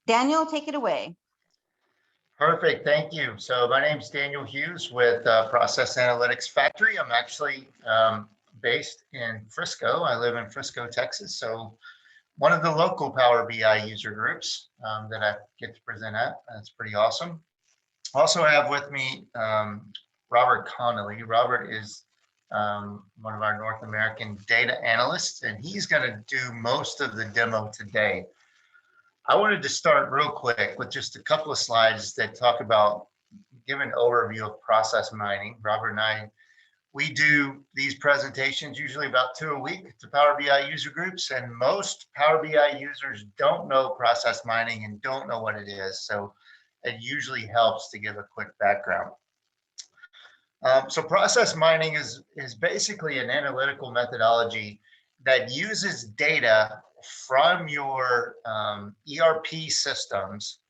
Daniel, take it away. Perfect, thank you. So my name's Daniel Hughes with Process Analytics Factory. I'm actually based in Frisco. I live in Frisco, Texas. So one of the local Power BI user groups that I get to present at. That's pretty awesome. Also have with me Robert Connolly. Robert is one of our North American data analysts, and he's going to do most of the demo today. I wanted to start real quick with just a couple of slides that talk about, give an overview of process mining. Robert and I, we do these presentations usually about 2 a week to Power BI user groups, and most Power BI users don't know process mining and don't know what it is. So it usually helps to give a quick background. So process mining is basically an analytical methodology that uses data from your ERP systems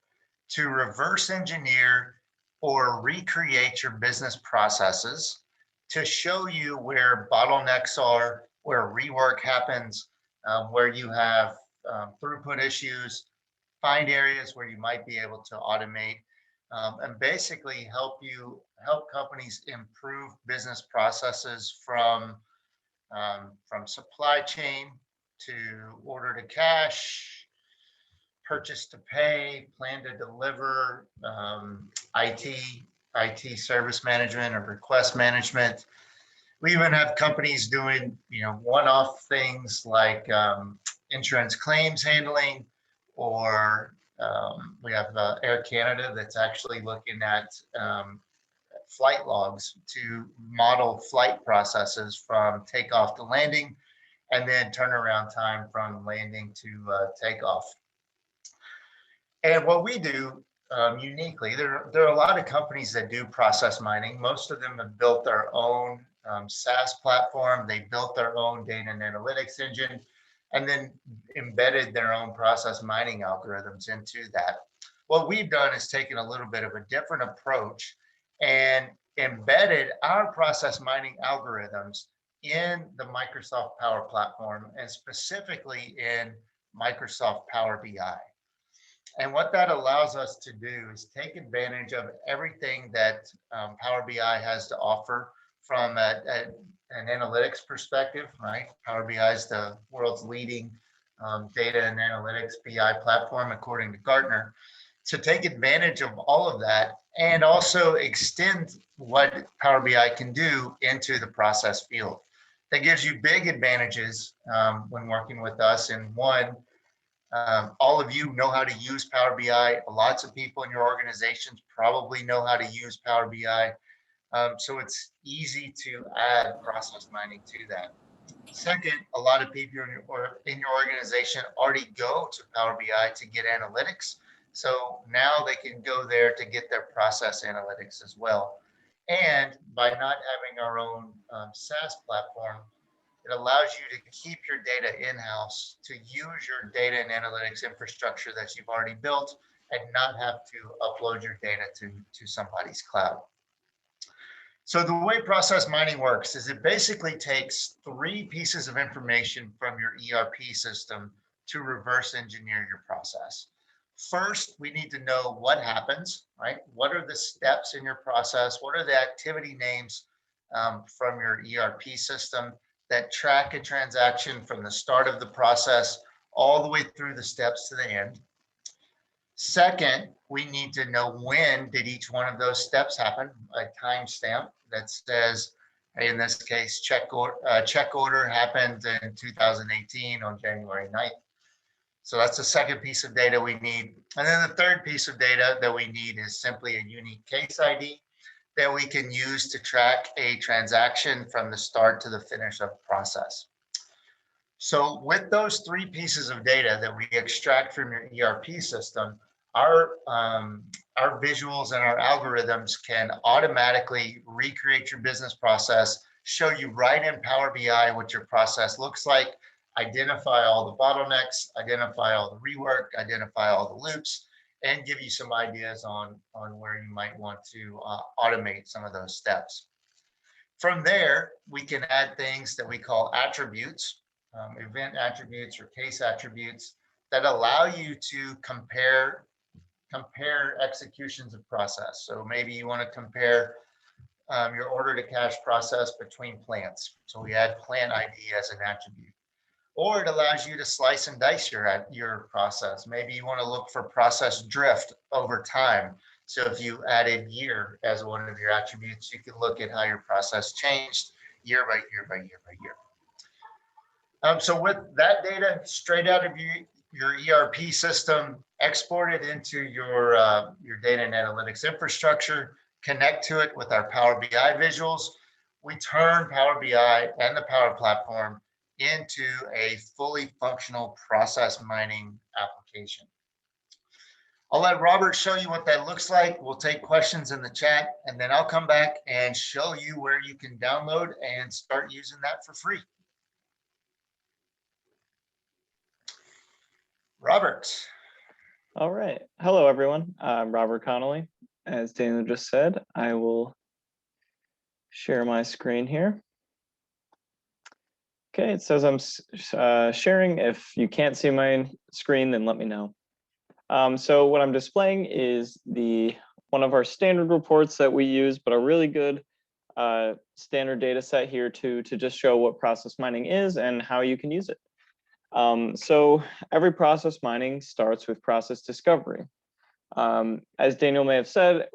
to reverse engineer or recreate your business processes to show you where bottlenecks are, where rework happens, where you have throughput issues, find areas where you might be able to automate, and basically help companies improve business processes from supply chain to order to cash, purchase to pay, plan to deliver, IT service management or request management. We even have companies doing, one-off things like insurance claims handling, or we have Air Canada that's actually looking at flight logs to model flight processes from takeoff to landing, and then turnaround time from landing to takeoff. And what we do uniquely, there are a lot of companies that do process mining. Most of them have built their own SaaS platform. They built their own data and analytics engine, and then embedded their own process mining algorithms into that. What we've done is taken a little bit of a different approach and embedded our process mining algorithms in the Microsoft Power Platform, and specifically in Microsoft Power BI. And what that allows us to do is take advantage of everything that Power BI has to offer from an analytics perspective, right? Power BI is the world's leading data and analytics BI platform, according to Gartner. So take advantage of all of that and also extend what Power BI can do into the process field. That gives you big advantages when working with us. And one, all of you know how to use Power BI. Lots of people in your organizations probably know how to use Power BI. So it's easy to add process mining to that. Second, a lot of people in your organization already go to Power BI to get analytics. So now they can go there to get their process analytics as well. And by not having our own SaaS platform, it allows you to keep your data in-house, to use your data and analytics infrastructure that you've already built, and not have to upload your data to somebody's cloud. So the way process mining works is it basically takes 3 pieces of information from your ERP system to reverse engineer your process. First, we need to know what happens, right? What are the steps in your process? What are the activity names from your ERP system that track a transaction from the start of the process all the way through the steps to the end? Second, we need to know when did each one of those steps happen, a timestamp that says, hey, in this case, check order happened in 2018 on January 9th. So that's the second piece of data we need. And then the third piece of data that we need is simply a unique case ID that we can use to track a transaction from the start to the finish of the process. So with those 3 pieces of data that we extract from your ERP system, our visuals and our algorithms can automatically recreate your business process, show you right in Power BI what your process looks like, identify all the bottlenecks, identify all the rework, identify all the loops, and give you some ideas on where you might want to automate some of those steps. From there, we can add things that we call attributes, event attributes or case attributes that allow you to compare executions of process. So maybe you want to compare your order to cash process between plants. So we add plant ID as an attribute. Or it allows you to slice and dice your process. Maybe you want to look for process drift over time. So if you added year as one of your attributes, you can look at how your process changed year by year by year by year. So with that data straight out of your ERP system, export it into your data and analytics infrastructure, connect to it with our Power BI visuals. We turn Power BI and the Power Platform into a fully functional process mining application. I'll let Robert show you what that looks like. We'll take questions in the chat, and then I'll come back and show you where you can download and start using that for free. Robert. All right. Hello, everyone. I'm Robert Connolly. As Daniel just said, I will share my screen here. Okay, it says I'm sharing. If you can't see my screen, then let me know. So what I'm displaying is one of our standard reports that we use, but a really good standard data set here to just show what process mining is and how you can use it. So every process mining starts with process discovery. As Daniel may have said,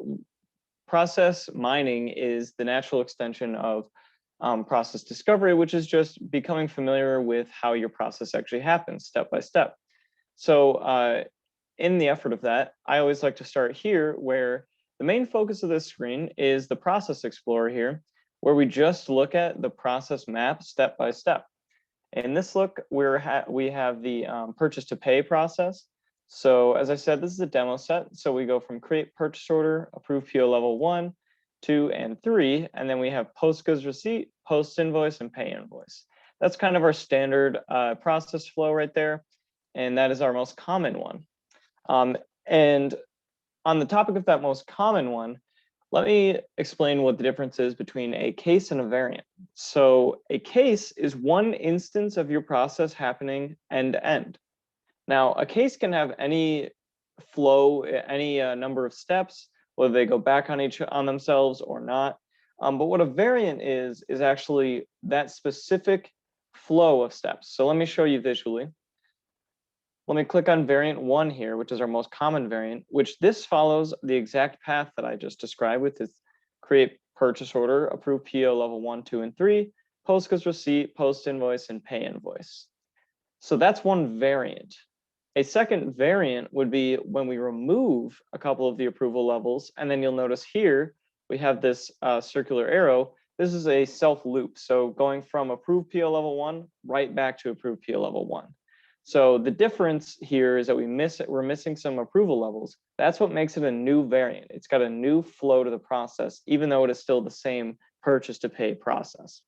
process mining is the natural extension of process discovery, which is just becoming familiar with how your process actually happens step by step. So in the effort of that, I always like to start here, where the main focus of this screen is the Process Explorer here, where we just look at the process map step by step. In this look, we have the purchase to pay process. So as I said, this is a demo set. So we go from create purchase order, approve PO level 1, 2, and 3, and then we have post goods receipt, post invoice, and pay invoice. That's kind of our standard process flow right there, and that is our most common one. And on the topic of that most common one, let me explain what the difference is between a case and a variant. So a case is one instance of your process happening end to end. Now, a case can have any flow, any number of steps, whether they go back on themselves or not. But what a variant is actually that specific flow of steps. So let me show you visually. Let me click on variant 1 here, which is our most common variant, which this follows the exact path that I just described with this create purchase order, approve PO level 1, 2, and 3, post goods receipt, post invoice, and pay invoice. So that's one variant. A second variant would be when we remove a couple of the approval levels, and then you'll notice here we have this circular arrow. This is a self loop. So going from approve PO level 1 right back to approve PO level 1. So the difference here is that we're missing some approval levels. That's what makes it a new variant. It's got a new flow to the process, even though it is still the same purchase to pay process.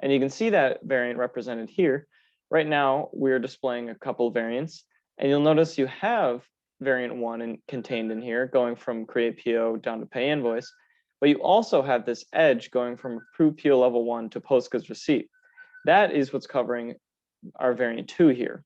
And you can see that variant represented here. Right now, we're displaying a couple of variants, and you'll notice you have variant 1 contained in here, going from create PO down to pay invoice, but you also have this edge going from approve PO level 1 to post goods receipt. That is what's covering our variant 2 here.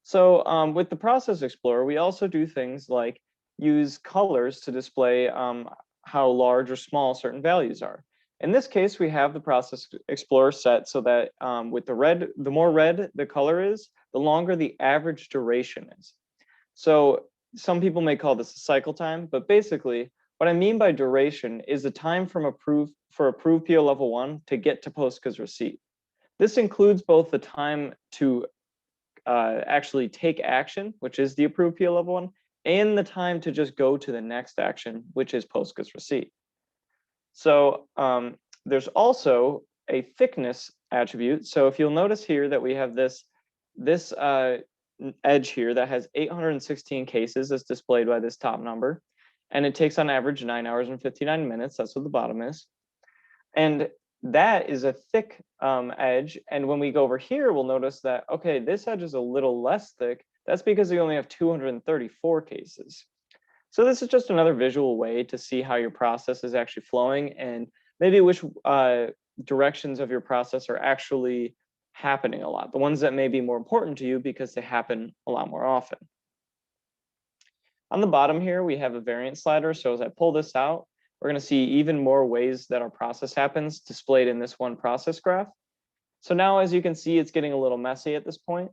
So with the Process Explorer, we also do things like use colors to display how large or small certain values are. In this case, we have the Process Explorer set so that with the more red the color is, the longer the average duration is. So some people may call this a cycle time, but basically what I mean by duration is the time from approve PO level 1 to get to post goods receipt. This includes both the time to actually take action, which is the approve PO level 1, and the time to just go to the next action, which is post goods receipt. So there's also a thickness attribute. So if you'll notice here that we have this edge here that has 816 cases as displayed by this top number, and it takes on average 9 hours and 59 minutes. That's what the bottom is. And that is a thick edge. And when we go over here, we'll notice that, okay, this edge is a little less thick. That's because we only have 234 cases. So this is just another visual way to see how your process is actually flowing and maybe which directions of your process are actually happening a lot, the ones that may be more important to you because they happen a lot more often. On the bottom here, we have a variant slider. So as I pull this out, we're going to see even more ways that our process happens displayed in this one process graph. So now, as you can see, it's getting a little messy at this point.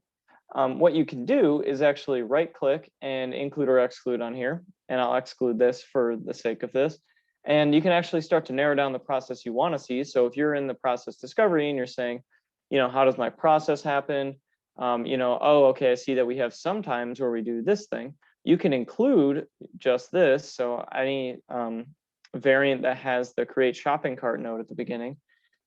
What you can do is actually right click and include or exclude on here. And I'll exclude this for the sake of this. And you can actually start to narrow down the process you want to see. So if you're in the process discovery and you're saying, how does my process happen? Oh, okay, I see that we have some times where we do this thing. You can include just this. So any variant that has the create shopping cart node at the beginning.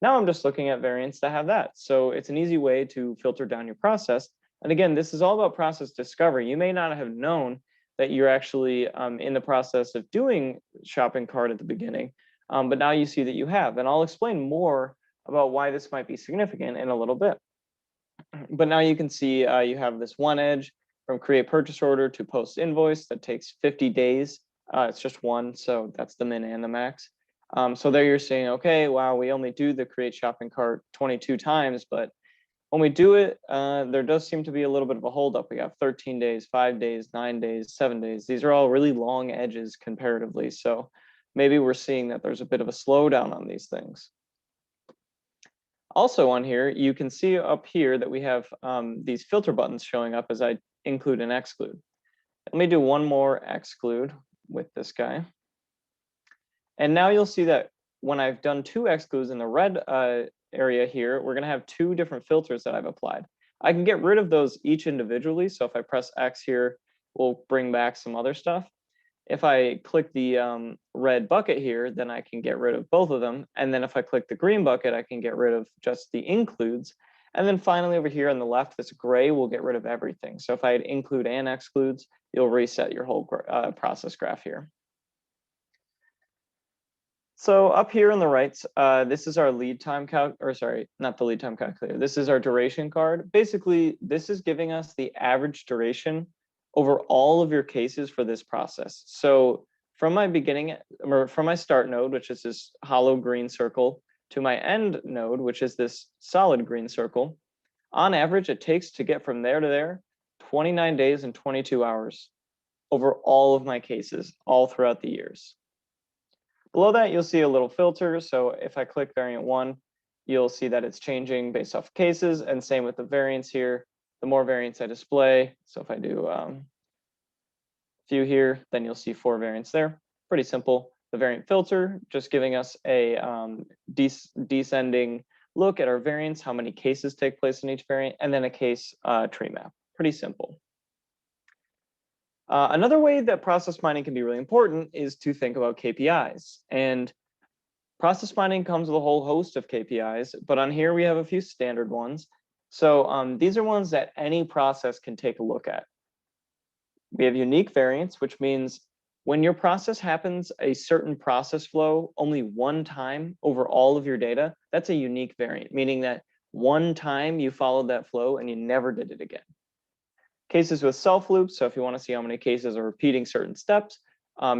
Now I'm just looking at variants that have that. So it's an easy way to filter down your process. And again, this is all about process discovery. You may not have known that you're actually in the process of doing shopping cart at the beginning, but now you see that you have. And I'll explain more about why this might be significant in a little bit. But now you can see you have this one edge from create purchase order to post invoice that takes 50 days. It's just one, so that's the min and the max. So there you're saying, okay, wow, we only do the create shopping cart 22 times, but when we do it, there does seem to be a little bit of a holdup. We got 13 days, 5 days, 9 days, 7 days. These are all really long edges comparatively. So maybe we're seeing that there's a bit of a slowdown on these things. Also on here, you can see up here that we have these filter buttons showing up as I include and exclude. Let me do one more exclude with this guy. And now you'll see that when I've done 2 excludes in the red area here, we're going to have 2 different filters that I've applied. I can get rid of those each individually. So if I press X here, we'll bring back some other stuff. If I click the red bucket here, then I can get rid of both of them. And then if I click the green bucket, I can get rid of just the includes. And then finally over here on the left, this gray will get rid of everything. So if I had include and excludes, you'll reset your whole process graph here. So up here on the right, this is our lead time not the lead time calculator. This is our duration card. Basically, this is giving us the average duration over all of your cases for this process. So from my beginning, or from my start node, which is this hollow green circle, to my end node, which is this solid green circle, on average, it takes to get from there to there 29 days and 22 hours over all of my cases, all throughout the years. Below that, you'll see a little filter. So if I click variant 1, you'll see that it's changing based off cases, and same with the variants here. The more variants I display, so if I do a few here, then you'll see 4 variants there. Pretty simple. The variant filter, just giving us a descending look at our variants, how many cases take place in each variant, and then a case tree map. Pretty simple. Another way that process mining can be really important is to think about KPIs. And process mining comes with a whole host of KPIs, but on here we have a few standard ones. So these are ones that any process can take a look at. We have unique variants, which means when your process happens a certain process flow only one time over all of your data, that's a unique variant, meaning that one time you followed that flow and you never did it again. Cases with self loops, so if you want to see how many cases are repeating certain steps,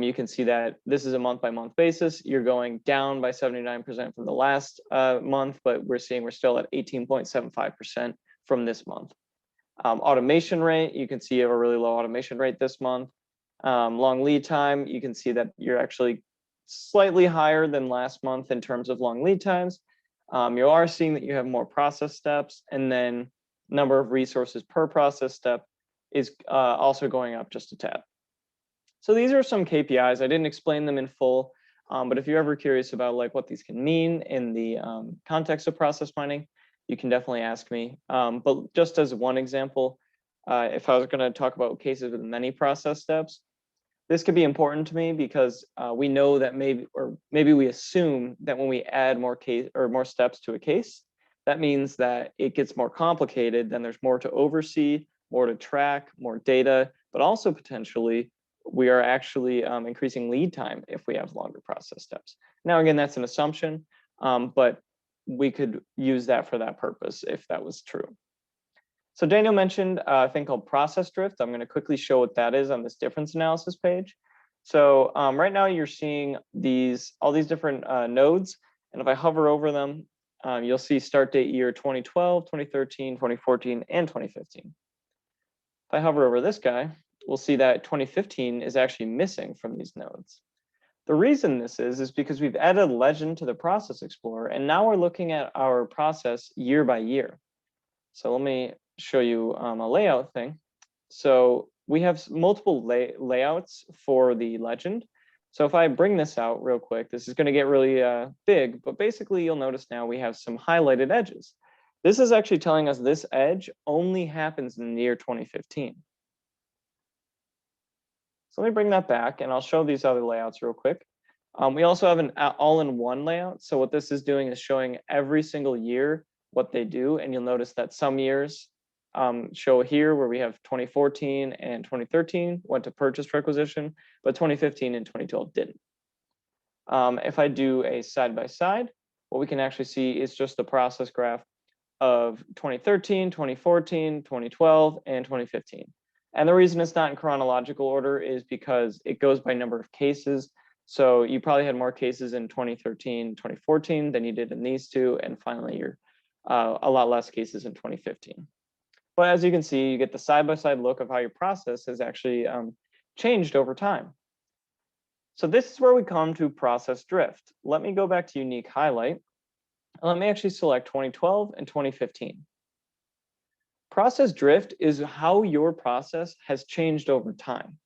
you can see that this is a month-by-month basis. You're going down by 79% from the last month, but we're still at 18.75% from this month. Automation rate, you can see you have a really low automation rate this month. Long lead time, you can see that you're actually slightly higher than last month in terms of long lead times. You are seeing that you have more process steps, and then number of resources per process step is also going up just a tad. So these are some KPIs. I didn't explain them in full, but if you're ever curious about like what these can mean in the context of process mining, you can definitely ask me. But just as one example, if I was going to talk about cases with many process steps, this could be important to me because we know that maybe we assume that when we add more steps to a case, that means that it gets more complicated. Then there's more to oversee, more to track, more data, but also potentially we are actually increasing lead time if we have longer process steps. Now, again, that's an assumption, but we could use that for that purpose if that was true. So Daniel mentioned a thing called process drift. I'm going to quickly show what that is on this difference analysis page. So right now you're seeing all these different nodes, and if I hover over them, you'll see start date year 2012, 2013, 2014, and 2015. If I hover over this guy, we'll see that 2015 is actually missing from these nodes. The reason this is because we've added a legend to the Process Explorer, and now we're looking at our process year by year. So let me show you a layout thing. So we have multiple layouts for the legend. So if I bring this out real quick, this is going to get really big, but basically you'll notice now we have some highlighted edges. This is actually telling us this edge only happens in the year 2015. So let me bring that back and I'll show these other layouts real quick. We also have an all-in-one layout. So what this is doing is showing every single year what they do. And you'll notice that some years show here where we have 2014 and 2013 went to purchase requisition, but 2015 and 2012 didn't. If I do a side-by-side, what we can actually see is just the process graph of 2013, 2014, 2012, and 2015. And the reason it's not in chronological order is because it goes by number of cases. So you probably had more cases in 2013, 2014 than you did in these two. And finally, you're a lot less cases in 2015. But as you can see, you get the side-by-side look of how your process has actually changed over time. So this is where we come to process drift. Let me go back to unique highlight. And let me actually select 2012 and 2015. Process drift is how your process has changed over time.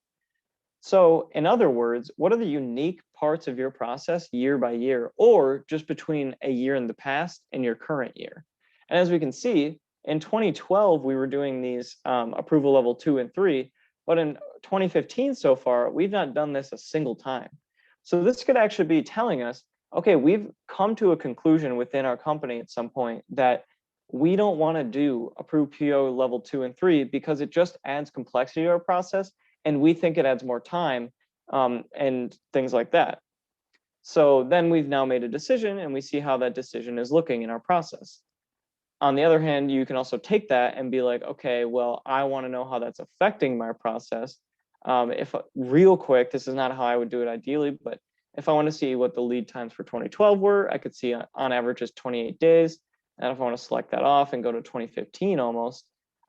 So in other words, what are the unique parts of your process year by year, or just between a year in the past and your current year? And as we can see, in 2012, we were doing these approval level 2 and 3, but in 2015 so far, we've not done this a single time. So this could actually be telling us, okay, we've come to a conclusion within our company at some point that we don't want to do approved PO level 2 and 3 because it just adds complexity to our process, and we think it adds more time and things like that. So then we've now made a decision, and we see how that decision is looking in our process. On the other hand, you can also take that and be like, okay, well, I want to know how that's affecting my process. If real quick, this is not how I would do it ideally, but if I want to see what the lead times for 2012 were, I could see on average is 28 days. And if I want to select that off and go to 2015 almost,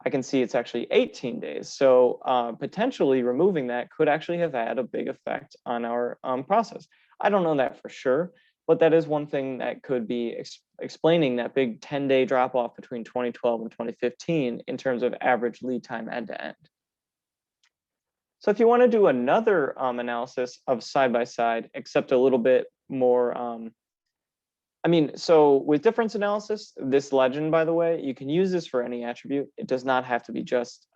I can see it's actually 18 days. So potentially removing that could actually have had a big effect on our process. I don't know that for sure, but that is one thing that could be explaining that big 10-day drop off between 2012 and 2015 in terms of average lead time end to end. So if you want to do another analysis of side-by-side, except a little bit more, so with difference analysis, this legend, by the way, you can use this for any attribute. It does not have to be just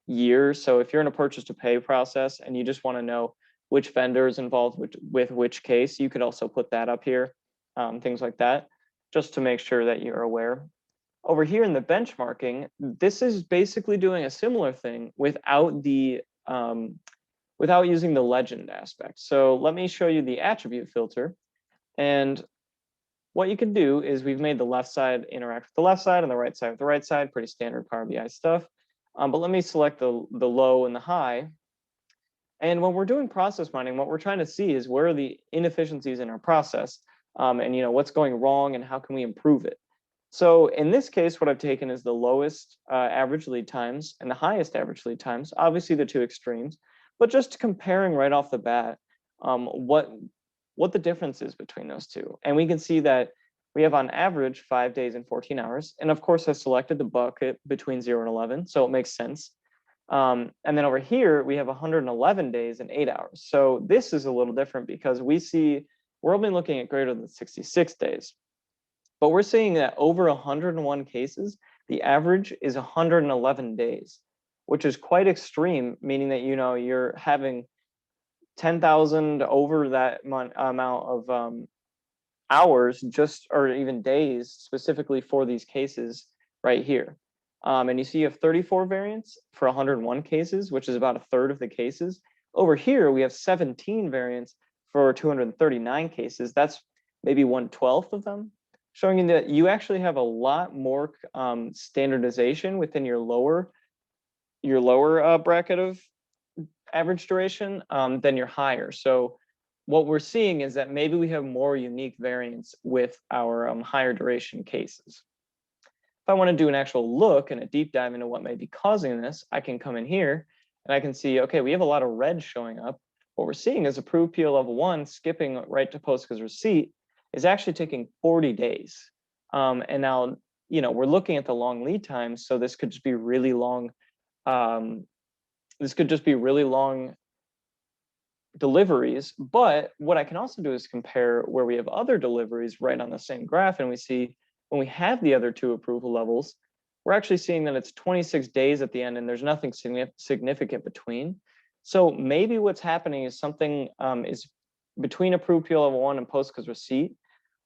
years. So if you're in a purchase to pay process and you just want to know which vendor is involved with which case, you could also put that up here, things like that, just to make sure that you're aware. Over here in the benchmarking, this is basically doing a similar thing without the without using the legend aspect. So let me show you the attribute filter. And what you can do is we've made the left side interact with the left side and the right side with the right side, pretty standard Power BI stuff. But let me select the low and the high. And when we're doing process mining, what we're trying to see is where are the inefficiencies in our process and what's going wrong and how can we improve it. So in this case, what I've taken is the lowest average lead times and the highest average lead times, obviously the two extremes, but just comparing right off the bat what the difference is between those two. And we can see that we have on average 5 days and 14 hours. And of course, I selected the bucket between 0 and 11, so it makes sense. And then over here, we have 111 days and 8 hours. So this is a little different because we're only looking at greater than 66 days. But we're seeing that over 101 cases, the average is 111 days, which is quite extreme, meaning that you're having 10,000 over that amount of hours, or even days, specifically for these cases right here. And you see you have 34 variants for 101 cases, which is about a third of the cases. Over here, we have 17 variants for 239 cases. That's maybe 1/12 of them, showing you that you actually have a lot more standardization within your lower bracket of average duration than your higher. So what we're seeing is that maybe we have more unique variants with our higher duration cases. If I want to do an actual look and a deep dive into what may be causing this, I can come in here and I can see, okay, we have a lot of red showing up. What we're seeing is approved PO level 1 skipping right to post because receipt is actually taking 40 days. And now, we're looking at the long lead times, so this could just be really long. This could just be really long deliveries. But what I can also do is compare where we have other deliveries right on the same graph, and we see when we have the other two approval levels, we're actually seeing that it's 26 days at the end and there's nothing significant between. So maybe what's happening is something is between approved PO level 1 and post because receipt.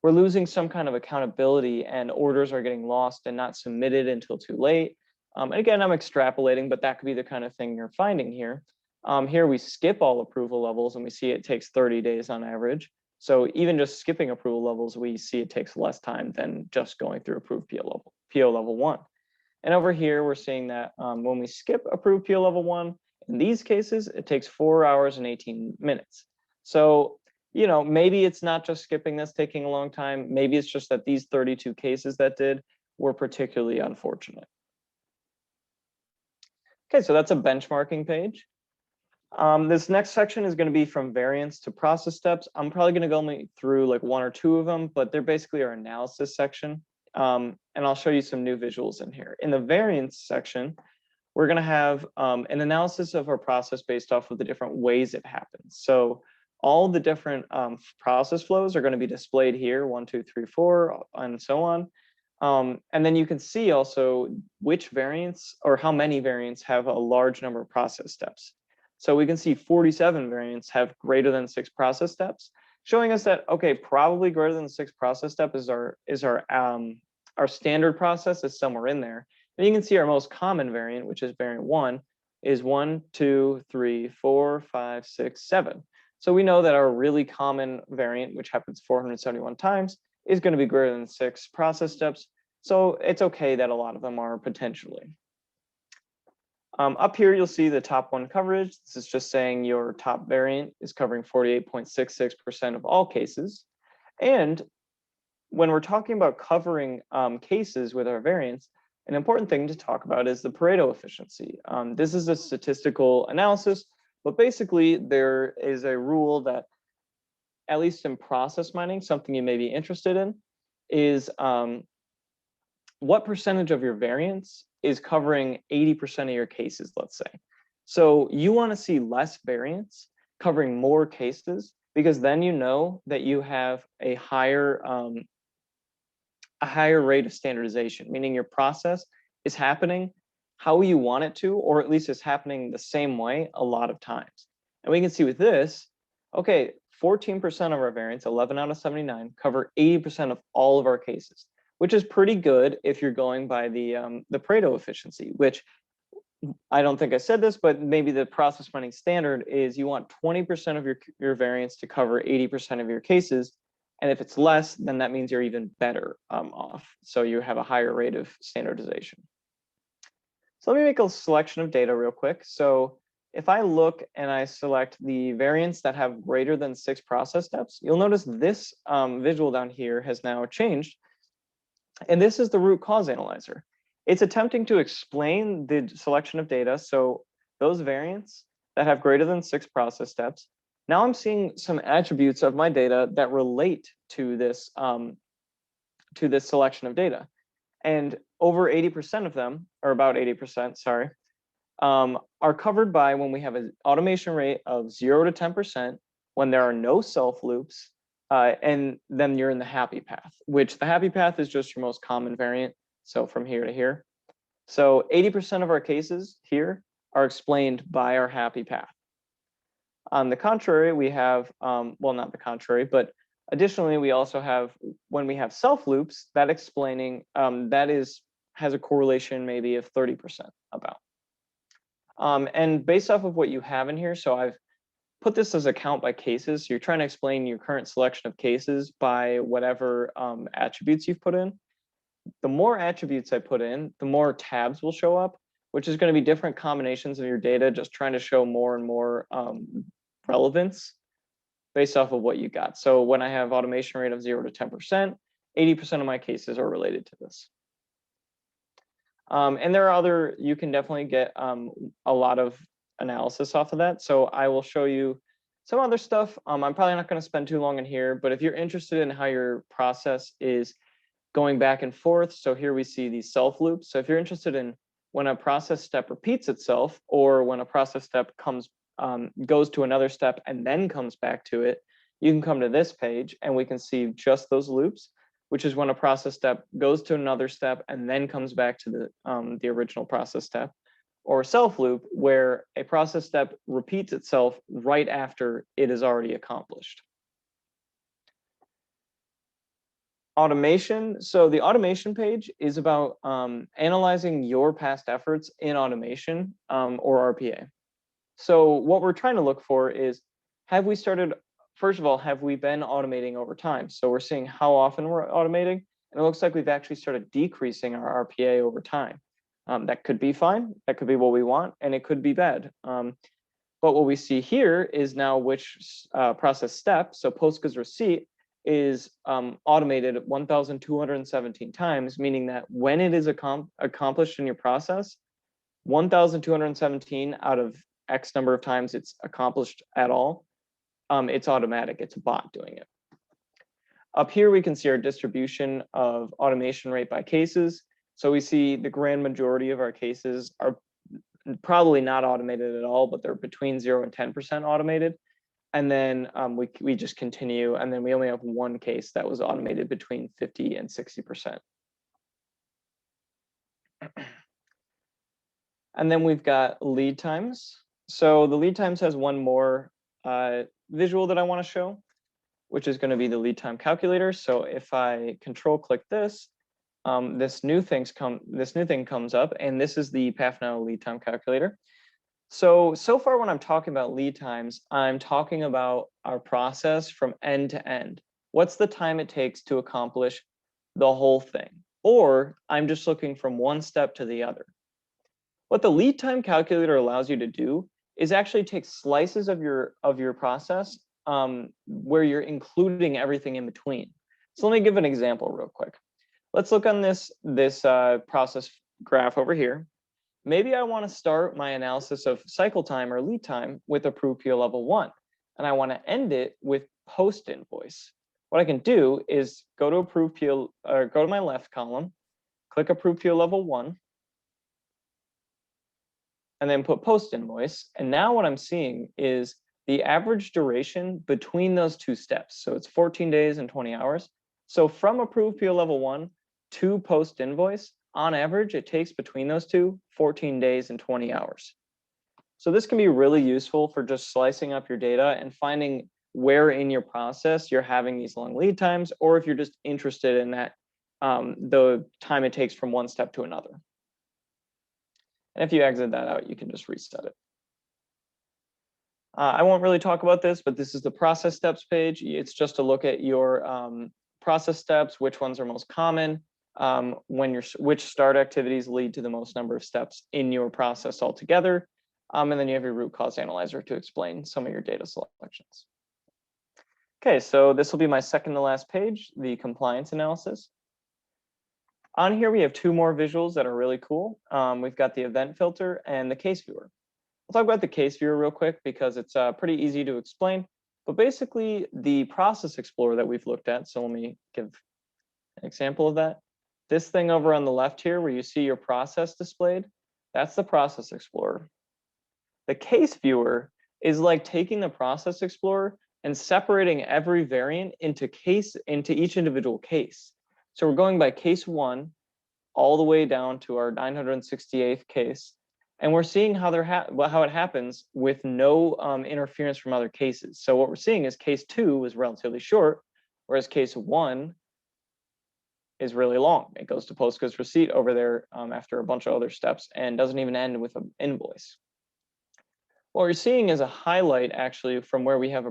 We're losing some kind of accountability and orders are getting lost and not submitted until too late. And again, I'm extrapolating, but that could be the kind of thing you're finding here. Here we skip all approval levels and we see it takes 30 days on average. So even just skipping approval levels, we see it takes less time than just going through approved PO level 1. And over here, we're seeing that when we skip approved PO level 1, in these cases, it takes 4 hours and 18 minutes. So, maybe it's not just skipping that's taking a long time. Maybe it's just that these 32 cases that did were particularly unfortunate. Okay, so that's a benchmarking page. This next section is going to be from variance to process steps. I'm probably going to go through like 1 or 2 of them, but they're basically our analysis section. And I'll show you some new visuals in here. In the variance section, we're going to have an analysis of our process based off of the different ways it happens. So all the different process flows are going to be displayed here, 1, 2, 3, 4, and so on. And then you can see also which variants or how many variants have a large number of process steps. So we can see 47 variants have greater than 6 process steps, showing us that, okay, probably greater than 6 process step is our standard process is somewhere in there. And you can see our most common variant, which is variant 1, is 1, 2, 3, 4, 5, 6, 7. So we know that our really common variant, which happens 471 times, is going to be greater than 6 process steps. So it's okay that a lot of them are potentially. Up here, you'll see the top 1 coverage. This is just saying your top variant is covering 48.66% of all cases. And when we're talking about covering cases with our variants, an important thing to talk about is the Pareto efficiency. This is a statistical analysis, but basically there is a rule that, at least in process mining, something you may be interested in is what percentage of your variance is covering 80% of your cases, let's say. So you want to see less variance covering more cases, because then you know that you have a higher rate of standardization, meaning your process is happening how you want it to, or at least it's happening the same way a lot of times. And we can see with this, okay, 14% of our variants, 11 out of 79, cover 80% of all of our cases, which is pretty good if you're going by the Pareto efficiency, which I don't think I said this, but maybe the process mining standard is you want 20% of your variants to cover 80% of your cases. And if it's less, then that means you're even better off. So you have a higher rate of standardization. So let me make a selection of data real quick. So if I look and I select the variants that have greater than 6 process steps, you'll notice this visual down here has now changed. And this is the root cause analyzer. It's attempting to explain the selection of data. So those variants that have greater than 6 process steps, now I'm seeing some attributes of my data that relate to this selection of data. And over 80% of them, or about 80%, sorry, are covered by when we have an automation rate of 0 to 10%, when there are no self loops, and then you're in the happy path, which the happy path is just your most common variant. So from here to here. So 80% of our cases here are explained by our happy path. On the contrary, we have, well, not the contrary, but additionally, we also have, when we have self loops, that explaining, has a correlation maybe of 30% about. And based off of what you have in here, so I've put this as a count by cases. So you're trying to explain your current selection of cases by whatever attributes you've put in. The more attributes I put in, the more tabs will show up, which is going to be different combinations of your data, just trying to show more and more relevance. based off of what you got. So when I have automation rate of 0 to 10%, 80% of my cases are related to this. And there are other, you can definitely get a lot of analysis off of that. So I will show you some other stuff. I'm probably not going to spend too long in here, but if you're interested in how your process is going back and forth, so here we see these self loops. So if you're interested in when a process step repeats itself, or when a process step goes to another step and then comes back to it, you can come to this page and we can see just those loops, which is when a process step goes to another step and then comes back to the original process step, or self loop, where a process step repeats itself right after it is already accomplished. Automation. So the automation page is about analyzing your past efforts in automation or RPA. So what we're trying to look for is, have we started, first of all, have we been automating over time? So we're seeing how often we're automating, and it looks like we've actually started decreasing our RPA over time. That could be fine, that could be what we want, and it could be bad. But what we see here is now which process step, so post-goods receipt, is automated 1,217 times, meaning that when it is accomplished in your process, 1,217 out of X number of times it's accomplished at all, it's automatic, it's a bot doing it. Up here, we can see our distribution of automation rate by cases. So we see the grand majority of our cases are probably not automated at all, but they're between 0 and 10% automated. And then we just continue, and then we only have one case that was automated between 50 and 60%. And then we've got lead times. So the lead times has one more visual that I want to show, which is going to be the lead time calculator. So if I control click this, this new thing comes up, and this is the PAFnow lead time calculator. So far when I'm talking about lead times, I'm talking about our process from end to end. What's the time it takes to accomplish the whole thing? Or I'm just looking from one step to the other. What the lead time calculator allows you to do is actually take slices of your process where you're including everything in between. So let me give an example real quick. Let's look on this process graph over here. Maybe I want to start my analysis of cycle time or lead time with approved PO level 1, and I want to end it with post invoice. What I can do is go to approved PO, or go to my left column, click approved PO level 1, and then put post invoice. And now what I'm seeing is the average duration between those two steps. So it's 14 days and 20 hours. So from approved PO level 1 to post invoice, on average, it takes between those two 14 days and 20 hours. So this can be really useful for just slicing up your data and finding where in your process you're having these long lead times, or if you're just interested in that, the time it takes from one step to another. And if you exit that out, you can just reset it. I won't really talk about this, but this is the process steps page. It's just to look at your process steps, which ones are most common, which start activities lead to the most number of steps in your process altogether. And then you have your root cause analyzer to explain some of your data selections. Okay, so this will be my second to last page, the compliance analysis. On here, we have two more visuals that are really cool. We've got the event filter and the case viewer. I'll talk about the case viewer real quick because it's pretty easy to explain. But basically, the process explorer that we've looked at, so let me give an example of that. This thing over on the left here where you see your process displayed, that's the process explorer. The case viewer is like taking the process explorer and separating every variant into each individual case. So we're going by case 1 all the way down to our 968th case. And we're seeing how it happens with no interference from other cases. So what we're seeing is case 2 was relatively short, whereas case 1 is really long. It goes to post-goods receipt over there after a bunch of other steps and doesn't even end with an invoice. What we're seeing is a highlight actually from where we have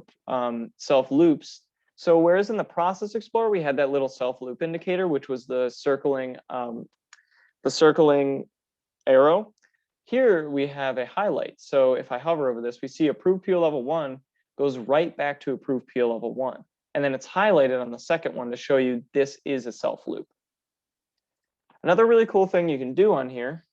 self loops. So whereas in the process explorer, we had that little self loop indicator, which was the circling arrow. Here we have a highlight. So if I hover over this, we see approved PO level 1 goes right back to approved PO level 1. And then it's highlighted on the second one to show you this is a self loop. Another really cool thing you can do on here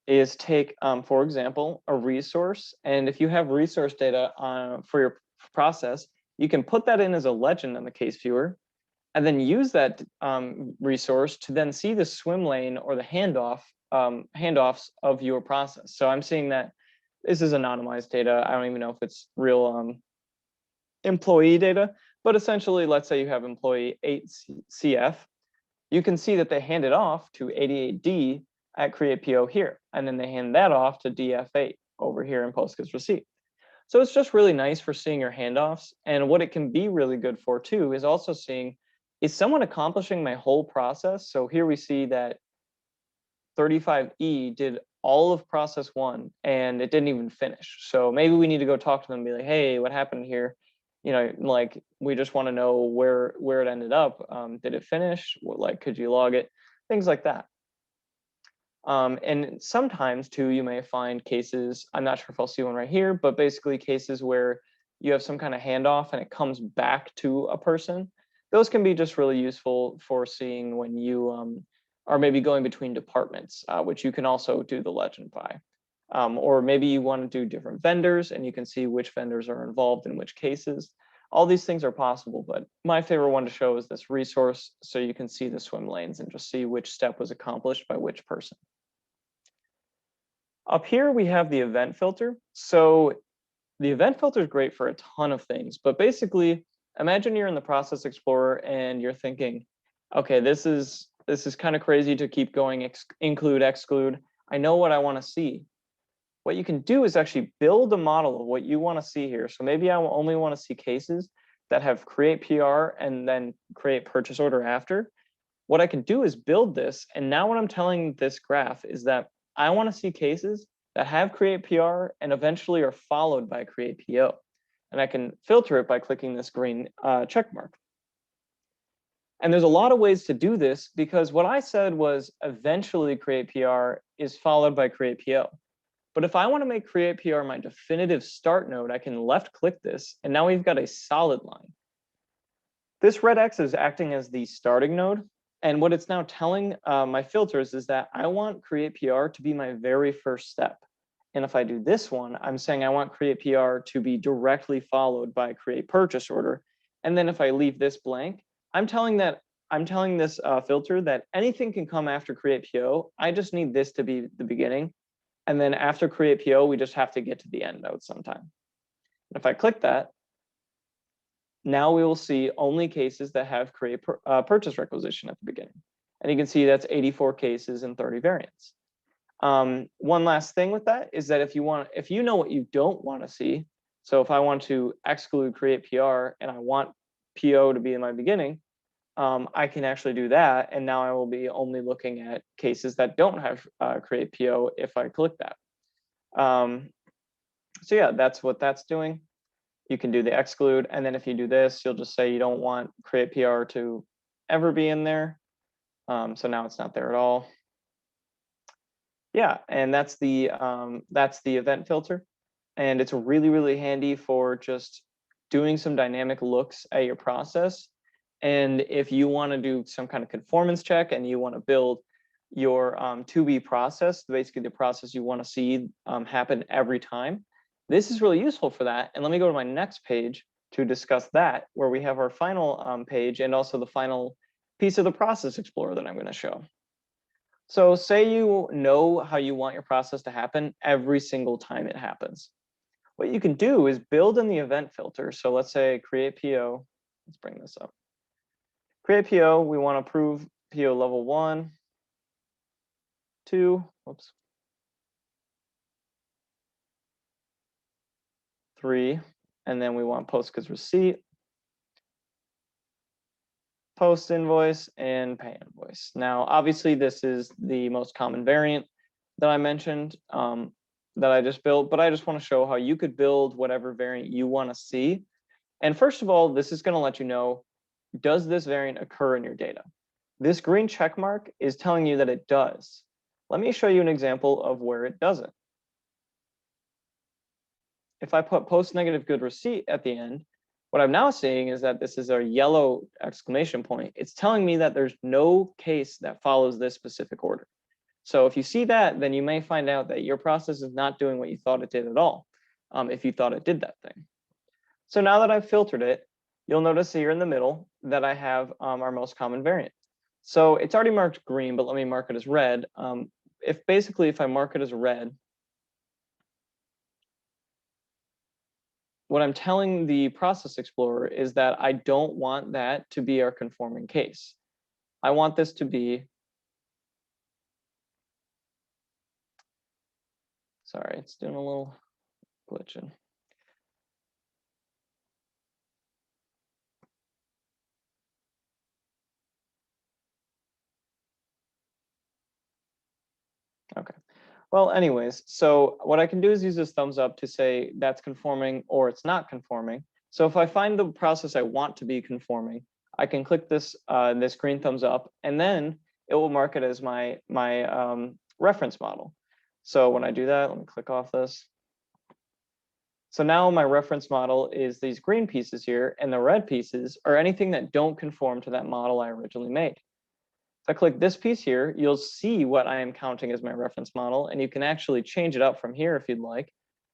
is take, for example, a resource. And if you have resource data for your process, you can put that in as a legend in the case viewer, and then use that resource to then see the swim lane or the handoffs of your process. So I'm seeing that this is anonymized data. I don't even know if it's real employee data, but essentially, let's say you have employee 8CF, you can see that they hand it off to 88D at create PO here, and then they hand that off to DF8 over here in PostGIS receipt. So it's just really nice for seeing your handoffs. And what it can be really good for too is also seeing, is someone accomplishing my whole process? So here we see that 35E did all of process 1 and it didn't even finish. So maybe we need to go talk to them and be like, hey, what happened here? You know, like we just want to know where it ended up. Did it finish? Like, could you log it? Things like that. And sometimes too, you may find cases, I'm not sure if I'll see one right here, but basically cases where you have some kind of handoff and it comes back to a person. Those can be just really useful for seeing when you are maybe going between departments, which you can also do the legend by. Or maybe you want to do different vendors and you can see which vendors are involved in which cases. All these things are possible, but my favorite one to show is this resource, so you can see the swim lanes and just see which step was accomplished by which person. Up here, we have the event filter. So the event filter is great for a ton of things, but basically, imagine you're in the Process Explorer and you're thinking, okay, this is kind of crazy to keep going include, exclude. I know what I want to see. What you can do is actually build a model of what you want to see here. So maybe I only want to see cases that have create PR and then create purchase order after. What I can do is build this. And now what I'm telling this graph is that I want to see cases that have create PR and eventually are followed by create PO. And I can filter it by clicking this green check mark. And there's a lot of ways to do this because what I said was eventually create PR is followed by create PO. But if I want to make create PR my definitive start node, I can left click this, and now we've got a solid line. This red X is acting as the starting node. And what it's now telling my filters is that I want create PR to be my very first step. And if I do this one, I'm saying I want create PR to be directly followed by create purchase order. And then if I leave this blank, I'm telling this filter that anything can come after create PO. I just need this to be the beginning. And then after create PO, we just have to get to the end node sometime. And if I click that, now we will see only cases that have create purchase requisition at the beginning. And you can see that's 84 cases and 30 variants. One last thing with that is that if you know what you don't want to see, so if I want to exclude create PR and I want PO to be in my beginning, I can actually do that. And now I will be only looking at cases that don't have create PO if I click that. So yeah, that's what that's doing. You can do the exclude. And then if you do this, you'll just say you don't want create PR to ever be in there. So now it's not there at all. Yeah, and that's the event filter. And it's really, really handy for just doing some dynamic looks at your process. And if you want to do some kind of conformance check and you want to build your to-be process, basically the process you want to see happen every time, this is really useful for that. And let me go to my next page to discuss that, where we have our final page and also the final piece of the Process Explorer that I'm going to show. So say you know how you want your process to happen every single time it happens. What you can do is build in the event filter. So let's say create PO. Let's bring this up. Create PO, we want to approve PO level 1, 2, whoops, 3, and then we want PostGIS receipt, post invoice, and pay invoice. Now, obviously, this is the most common variant that I mentioned that I just built, but I just want to show how you could build whatever variant you want to see. And first of all, this is going to let you know, does this variant occur in your data? This green check mark is telling you that it does. Let me show you an example of where it doesn't. if I put post negative good receipt at the end, what I'm now seeing is that this is a yellow exclamation point. It's telling me that there's no case that follows this specific order. So if you see that, then you may find out that your process is not doing what you thought it did at all, if you thought it did that thing. So now that I've filtered it, you'll notice here in the middle that I have our most common variant. So it's already marked green, but let me mark it as red. If I mark it as red, what I'm telling the Process Explorer is that I don't want that to be our conforming case. I want this to be, sorry, it's doing a little glitching. Okay. Well, anyways, so what I can do is use this thumbs up to say that's conforming or it's not conforming. So if I find the process I want to be conforming, I can click this this green thumbs up, and then it will mark it as my reference model. So when I do that, let me click off this. So now my reference model is these green pieces here, and the red pieces are anything that don't conform to that model I originally made. If I click this piece here, you'll see what I am counting as my reference model, and you can actually change it up from here if you'd like.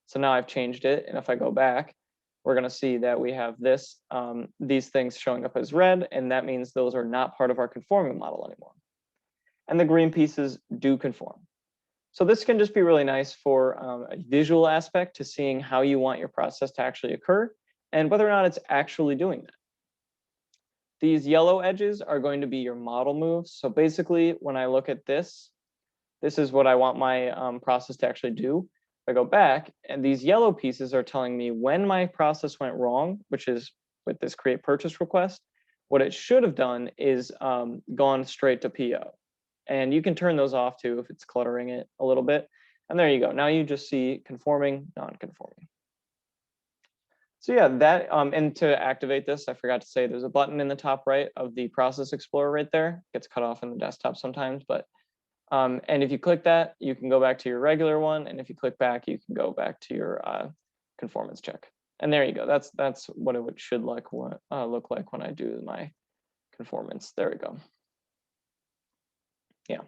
So now I've changed it, and if I go back, we're going to see that we have this, these things showing up as red, and that means those are not part of our conforming model anymore. And the green pieces do conform. So this can just be really nice for a visual aspect to seeing how you want your process to actually occur and whether or not it's actually doing that. These yellow edges are going to be your model moves. So basically, when I look at this, this is what I want my process to actually do. If I go back, and these yellow pieces are telling me when my process went wrong, which is with this create purchase request, what it should have done is gone straight to PO. And you can turn those off too if it's cluttering it a little bit. And there you go. Now you just see conforming, non-conforming. So yeah, that and to activate this, I forgot to say there's a button in the top right of the Process Explorer right there. It gets cut off in the desktop sometimes, but and if you click that, you can go back to your regular one, and if you click back, you can go back to your conformance check. And there you go. That's what it should look like when I do my conformance. There we go. Yeah.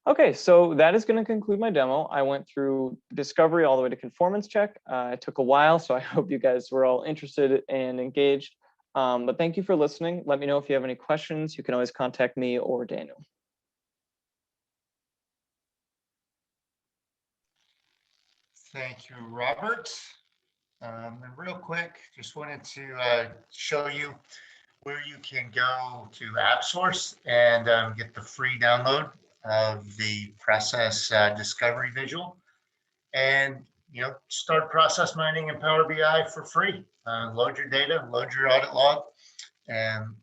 Okay, so that is going to conclude my demo. I went through discovery all the way to conformance check. It took a while, so I hope you guys were all interested and engaged. But thank you for listening. Let me know if you have any questions. You can always contact me or Daniel. Thank you, Robert. And real quick, just wanted to show you where you can go to AppSource and get the free download of the process discovery visual, and start process mining in Power BI for free. Load your data, load your audit log, and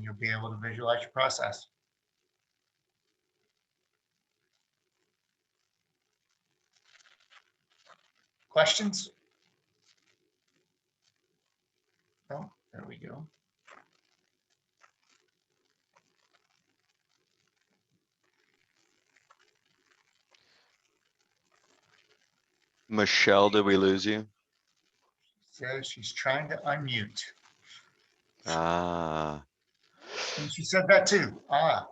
you'll be able to visualize your process. Questions? Oh, there we go. Michelle, did we lose you? Says she's trying to unmute. Ah, And she said that too. Ah.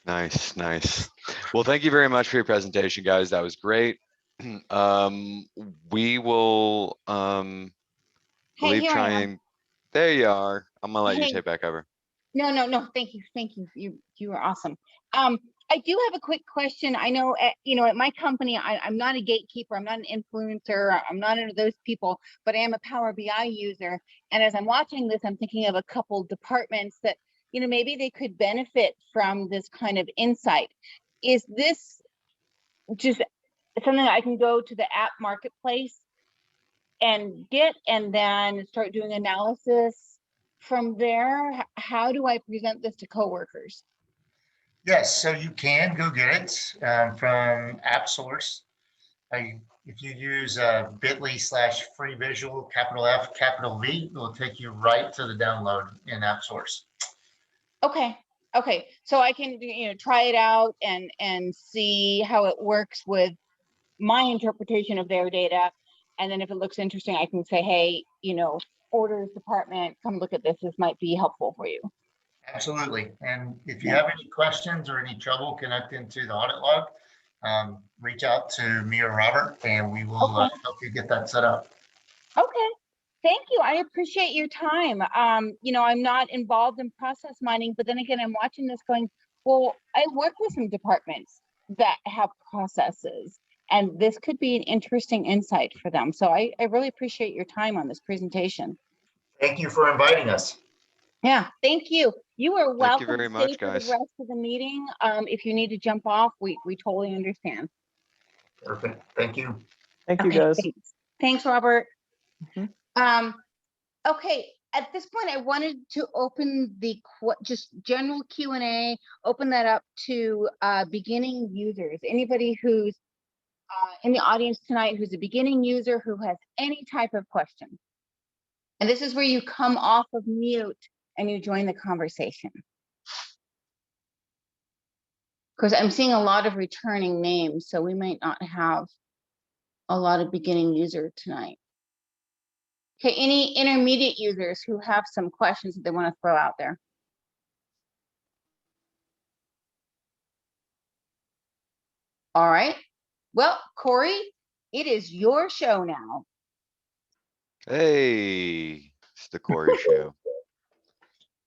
nice, nice. Well, thank you very much for your presentation, guys. That was great. We will Hey, believe here I am. trying. There you are. I'm gonna let you Hey. take back over. No. Thank you. You are awesome. I do have a quick question. I know, at my company, I'm not a gatekeeper. I'm not an influencer. I'm not into those people, but I am a Power BI user. And as I'm watching this, I'm thinking of a couple departments that, maybe they could benefit from this kind of insight. Is this just something I can go to the app marketplace and get, and then start doing analysis from there? How do I present this to coworkers? Yes, so you can go get it from AppSource. If you use bit.ly/free visual, capital F, capital V, it will take you right to the download in AppSource. Okay. So I can, try it out and see how it works with my interpretation of their data. And then if it looks interesting, I can say, hey, orders department, come look at this. This might be helpful for you. Absolutely. And if you have any questions or any trouble connecting to the audit log, reach out to me or Robert, and we will Okay. help you get that set up. Okay. Thank you. I appreciate your time. I'm not involved in process mining, but then again, I'm watching this going, well, I work with some departments that have processes, and this could be an interesting insight for them. So I really appreciate your time on this presentation. Thank you for inviting us. Yeah, thank you. You are Thank you welcome very to stay much, for the guys. rest of the meeting. If you need to jump off, we totally understand. Perfect. Thank you. Thank you, Okay, guys. thanks, Robert. Mhm. Okay, at this point, I wanted to open the just general Q&A, open that up to beginning users. Anybody who's in the audience tonight who's a beginning user who has any type of question. And this is where you come off of mute and you join the conversation. Because I'm seeing a lot of returning names, so we might not have a lot of beginning user tonight. Okay, any intermediate users who have some questions that they want to throw out there? All right. Well, Corey, it is your show now. Hey, it's the Corey Show.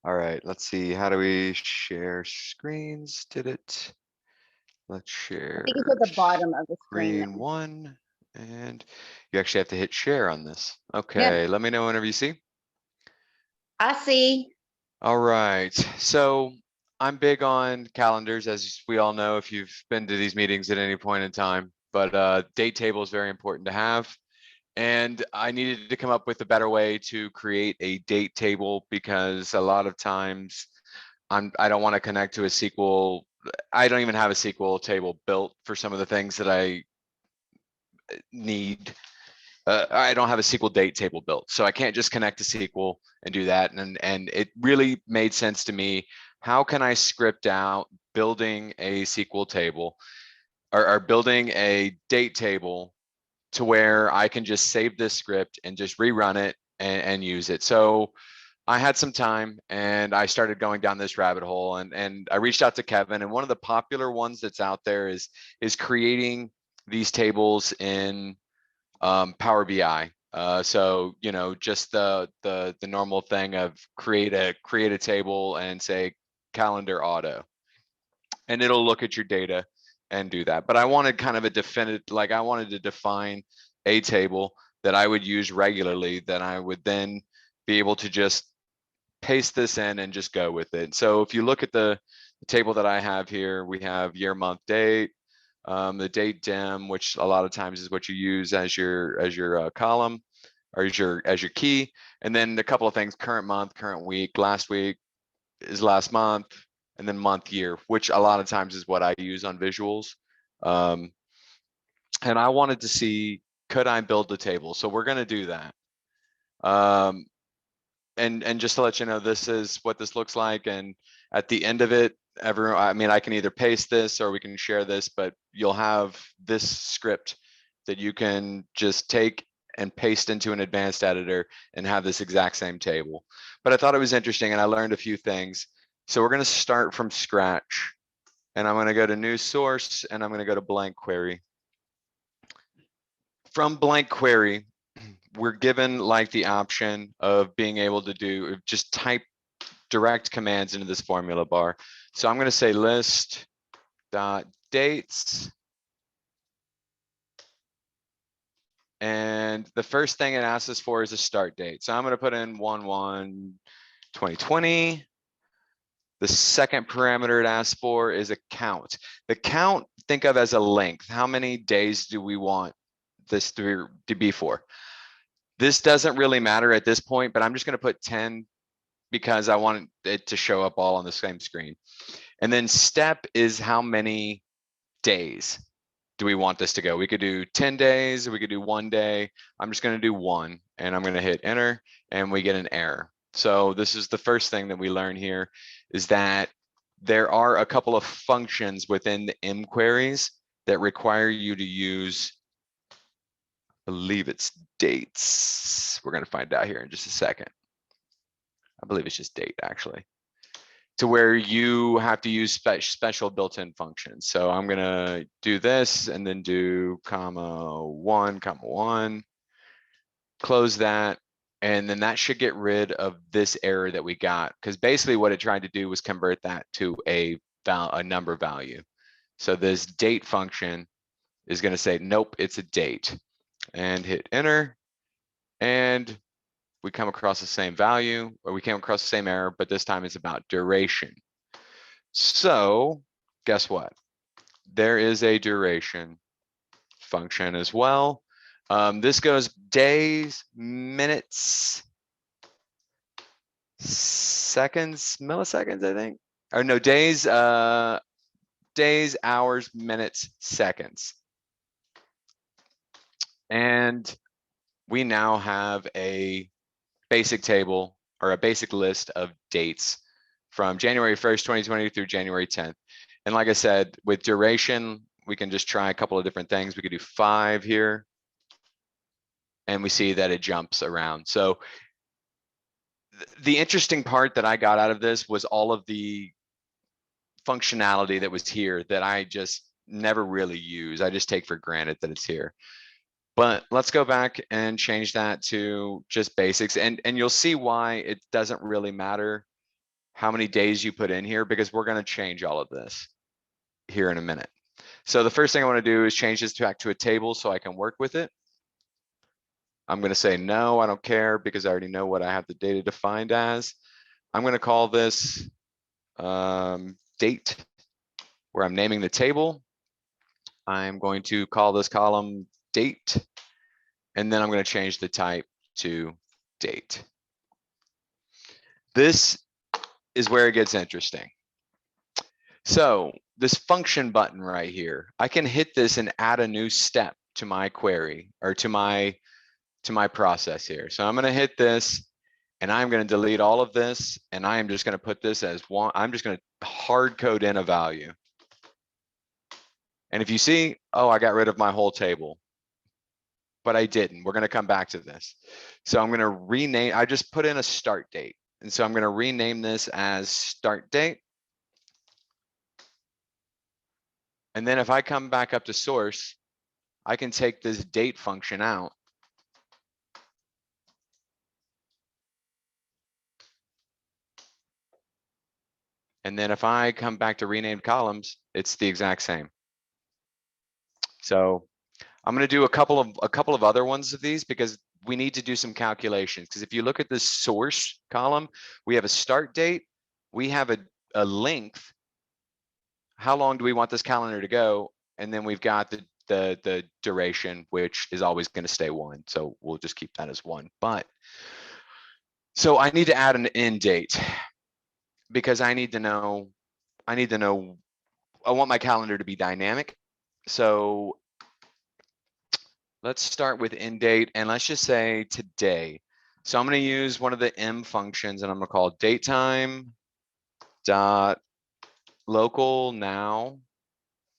All right, let's see. How do we share screens? Did it? Let's I share think it's at the bottom of the screen. screen one. And you actually have to hit share on this. Yep. Okay, let me know whenever you see. I see. All right, so I'm big on calendars, as we all know, if you've been to these meetings at any point in time, but date table is very important to have. And I needed to come up with a better way to create a date table because a lot of times I don't want to connect to a SQL. I don't even have a SQL table built for some of the things that I need. I don't have a SQL date table built, so I can't just connect to SQL and do that. And it really made sense to me. How can I script out building a SQL table or building a date table to where I can just save this script and just rerun it and use it. So I had some time and I started going down this rabbit hole and I reached out to Kevin, and one of the popular ones that's out there is creating these tables in Power BI. So just the normal thing of create a table and say calendar auto, and it'll look at your data and do that. But I wanted kind of a definitive, like I wanted to define a table that I would use regularly, that I would then be able to just paste this in and just go with it. So if you look at the table that I have here, we have year, month, date, the date dim, which a lot of times is what you use as your column or as your key, and then a couple of things: current month, current week, last week is last month, and then month, year, which a lot of times is what I use on visuals. And I wanted to see, could I build the table? So we're going to do that. And just to let you know, this is what this looks like. And at the end of it, I can either paste this or we can share this, but you'll have this script that you can just take and paste into an advanced editor and have this exact same table. But I thought it was interesting and I learned a few things. So we're going to start from scratch, and I'm going to go to new source and I'm going to go to blank query. From blank query, we're given like the option of being able to just type direct commands into this formula bar. So I'm going to say list dot dates. And the first thing it asks us for is a start date. So I'm going to put in 1/1/2020. The second parameter it asks for is a count. The count, think of as a length. How many days do we want this to be for? This doesn't really matter at this point, but I'm just going to put 10 because I want it to show up all on the same screen. And then step is how many days do we want this to go? We could do 10 days, we could do 1 day. I'm just going to do 1, and I'm going to hit enter, and we get an error. So this is the first thing that we learn here, is that there are a couple of functions within the M queries that require you to use believe it's dates. We're gonna find out here in just a second. I believe it's just date actually. To where you have to use special built-in functions. So I'm gonna do this and then do comma 1, close that. And then that should get rid of this error that we got. Because basically what it tried to do was convert that to a number value. So this date function is gonna say, nope, it's a date. And hit enter. And we come across the same value, or we came across the same error, but this time it's about duration. So guess what? There is a duration function as well. This goes days, minutes, seconds, milliseconds, I think. Or no, days, days, hours, minutes, seconds. And we now have a basic table or a basic list of dates from January 1st, 2020 through January 10th. And like I said, with duration, we can just try a couple of different things. We could do 5 here. And we see that it jumps around. So the interesting part that I got out of this was all of the functionality that was here that I just never really use. I just take for granted that it's here. But let's go back and change that to just basics. And you'll see why it doesn't really matter how many days you put in here, because we're going to change all of this here in a minute. So the first thing I want to do is change this back to a table so I can work with it. I'm going to say, no, I don't care, because I already know what I have the data defined as. I'm going to call this date, where I'm naming the table. I'm going to call this column date, and then I'm going to change the type to date. This is where it gets interesting. So this function button right here, I can hit this and add a new step to my query, or to my process here. So I'm going to hit this and I'm going to delete all of this. And I am just going to put this as one. I'm just going to hard code in a value. And if you see, oh, I got rid of my whole table, but I didn't. We're going to come back to this. So I'm going to rename, I just put in a start date. And so I'm going to rename this as start date. And then if I come back up to source, I can take this date function out. And then if I come back to renamed columns, it's the exact same. So I'm going to do a couple of other ones of these, because we need to do some calculations. Because if you look at this source column, we have a start date, we have a length. How long do we want this calendar to go? And then we've got the duration, which is always going to stay 1. So we'll just keep that as 1. But so I need to add an end date, because I need to know, I want my calendar to be dynamic. So let's start with end date, and let's just say today. So I'm going to use one of the M functions, and I'm going to call datetime dot local now.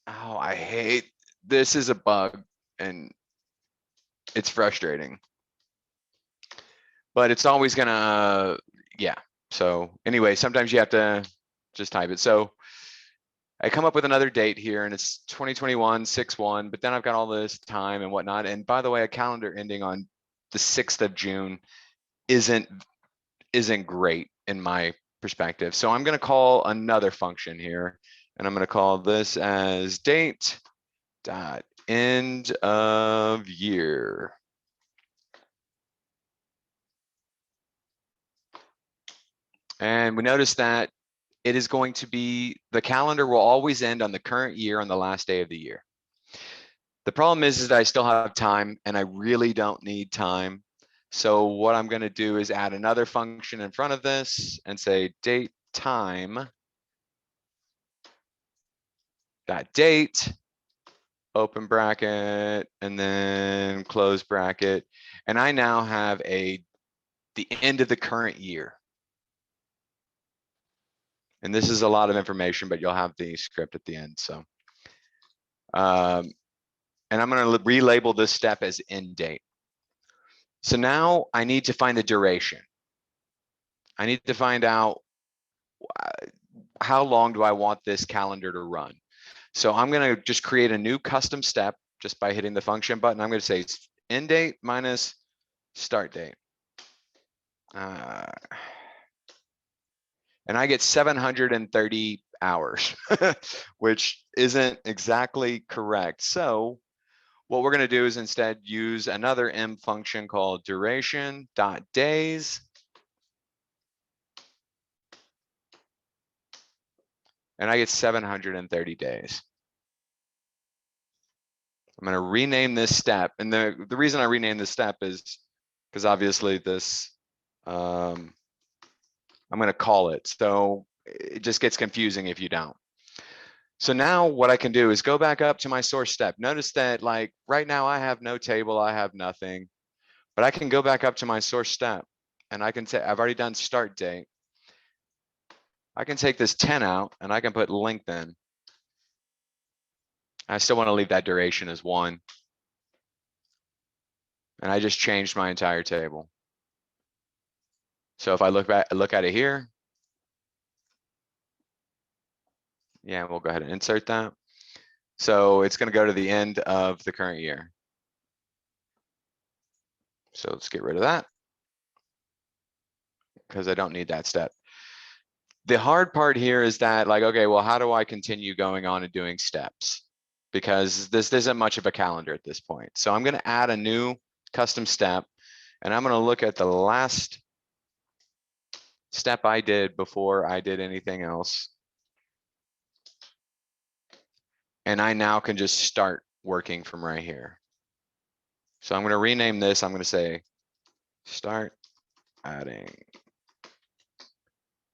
Oh, I hate this, is a bug and it's frustrating, but it's always gonna, yeah. So anyway, sometimes you have to just type it. So I come up with another date here, and it's 2021 6/1, but then I've got all this time and whatnot. And by the way, a calendar ending on the 6th of June isn't great in my perspective. So I'm going to call another function here, and I'm going to call this as date dot end of year. And we notice that it is going to be, the calendar will always end on the current year on the last day of the year. The problem is that I still have time, and I really don't need time. So what I'm going to do is add another function in front of this and say date time dot date, open bracket, and then close bracket. And I now have the end of the current year. And this is a lot of information, but you'll have the script at the end. So, And I'm going to relabel this step as end date. So now I need to find the duration. I need to find out how long do I want this calendar to run. So I'm going to just create a new custom step just by hitting the function button. I'm going to say end date minus start date. And I get 730 hours, which isn't exactly correct. So what we're going to do is instead use another M function called duration.days. And I get 730 days. I'm going to rename this step. And the reason I rename this step is because obviously this, I'm going to call it. So it just gets confusing if you don't. So now what I can do is go back up to my source step. Notice that like right now I have no table, I have nothing, but I can go back up to my source step and I can say, I've already done start date. I can take this 10 out and I can put length in. I still want to leave that duration as 1. And I just changed my entire table. So if I look at it here, yeah, we'll go ahead and insert that. So it's going to go to the end of the current year. So let's get rid of that because I don't need that step. The hard part here is that like, okay, well, how do I continue going on and doing steps? Because this isn't much of a calendar at this point. So I'm going to add a new custom step and I'm going to look at the last step I did before I did anything else. And I now can just start working from right here. So I'm going to rename this. I'm going to say start adding,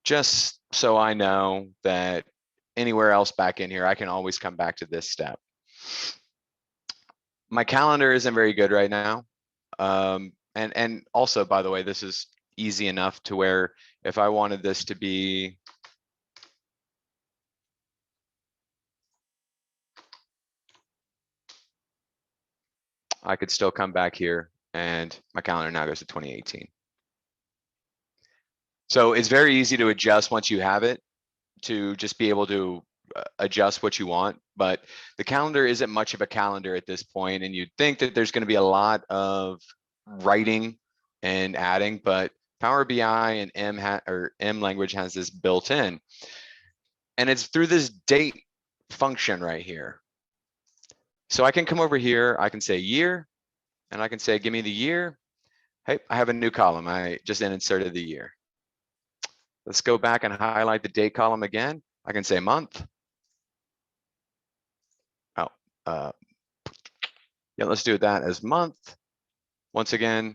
just so I know that anywhere else back in here, I can always come back to this step. My calendar isn't very good right now. And also, by the way, this is easy enough to where if I wanted this to be I could still come back here and my calendar now goes to 2018. So it's very easy to adjust once you have it, to just be able to adjust what you want. But the calendar isn't much of a calendar at this point, and you'd think that there's going to be a lot of writing and adding, but Power BI and M language has this built in, and it's through this date function right here. So I can come over here, I can say year, and I can say, give me the year. Hey, I have a new column. I just inserted the year. Let's go back and highlight the date column again. I can say month. Oh, yeah, let's do that as month. Once again.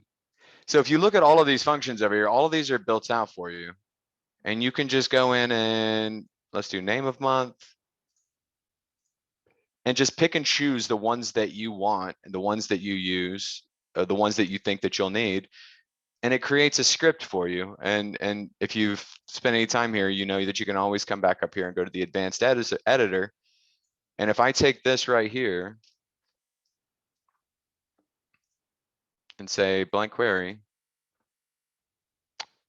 So if you look at all of these functions over here, all of these are built out for you. And you can just go in and let's do name of month. And just pick and choose the ones that you want and the ones that you use, the ones that you think that you'll need. And it creates a script for you. And if you've spent any time here, you know that you can always come back up here and go to the advanced editor. And if I take this right here and say blank query,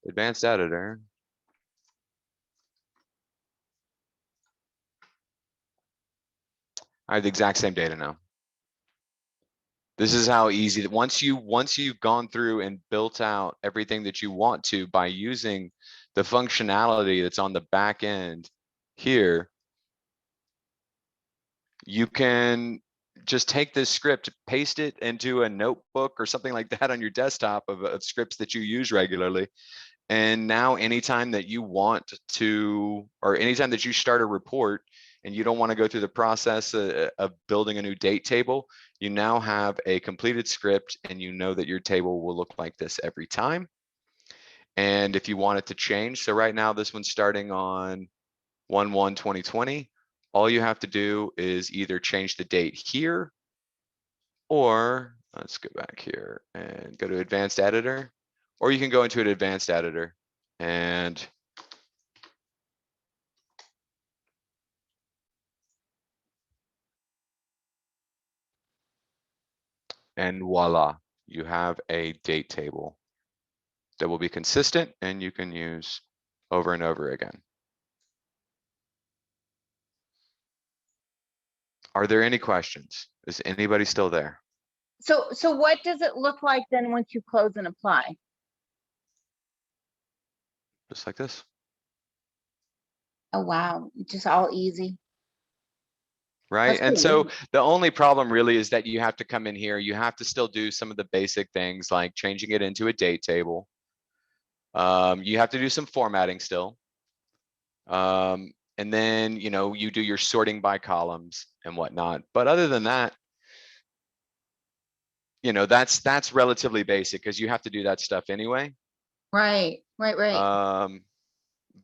advanced editor, I have the exact same data now. This is how easy that once you've gone through and built out everything that you want to by using the functionality that's on the back end here, you can just take this script, paste it into a notebook or something like that on your desktop of scripts that you use regularly. And now anytime that you want to, or anytime that you start a report and you don't want to go through the process of building a new date table, you now have a completed script and you know that your table will look like this every time. And if you want it to change, so right now this one's starting on 1/1/2020. All you have to do is either change the date here, or let's go back here and go to advanced editor, or you can go into an advanced editor and And voila, you have a date table that will be consistent and you can use over and over again. Are there any questions? Is anybody still there? So what does it look like then once you close and apply? Just like this, Oh, wow, just all easy. right? That's And pretty so easy. the only problem really is that you have to come in here. You have to still do some of the basic things like changing it into a date table. You have to do some formatting still. And then, you know, you do your sorting by columns and whatnot. But other than that, you know, that's relatively basic because you have to do that stuff anyway. Right.